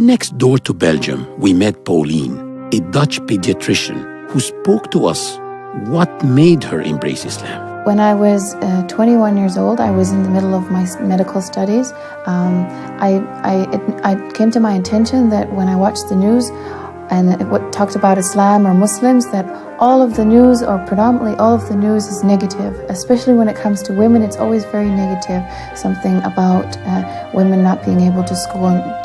Next door to Belgium, we met Pauline, a Dutch pediatrician who spoke to us what made her embrace Islam. When I was 21 years old, I was in the middle of my medical studies. It came to my attention that when I watched the news and it talked about Islam or Muslims, that all of the news, or predominantly all of the news, is negative. Especially when it comes to women, it's always very negative. Something about women not being able to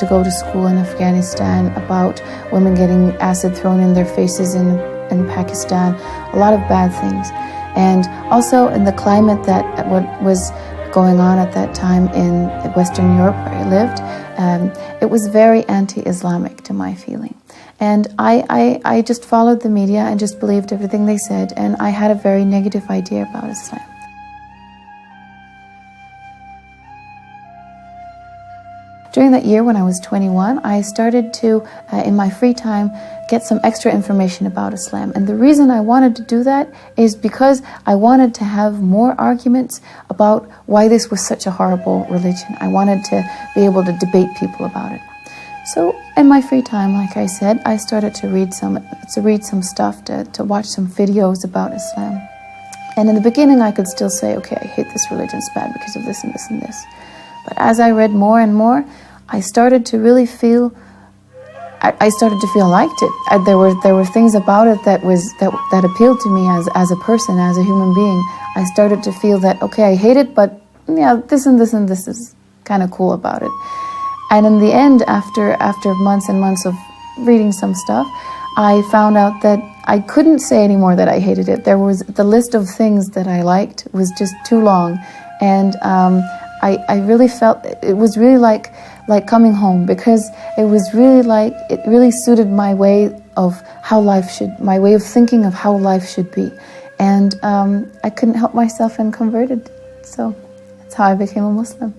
go to school in Afghanistan, about women getting acid thrown in their faces in Pakistan, a lot of bad things. And also in the climate that what was going on at that time in Western Europe where I lived, it was very anti-Islamic to my feeling. And I just followed the media and just believed everything they said, and I had a very negative idea about Islam. During that year when I was 21, I started to, in my free time, get some extra information about Islam. And the reason I wanted to do that is because I wanted to have more arguments about why this was such a horrible religion. I wanted to be able to debate people about it. So in my free time, like I said, I started to read some stuff, to watch some videos about Islam. And in the beginning, I could still say, okay, I hate this religion, it's bad because of this and this and this. But as I read more and more, I started to really feel, I started to feel I liked it. There were things about it that appealed to me as a person, as a human being. I started to feel that, okay, I hate it, but yeah, this and this and this is kind of cool about it. And in the end, after months and months of reading some stuff, I found out that I couldn't say anymore that I hated it. The list of things that I liked was just too long. And I really felt it was really like coming home, because it really suited my way of my way of thinking of how life should be. And I couldn't help myself and converted. So that's how I became a Muslim.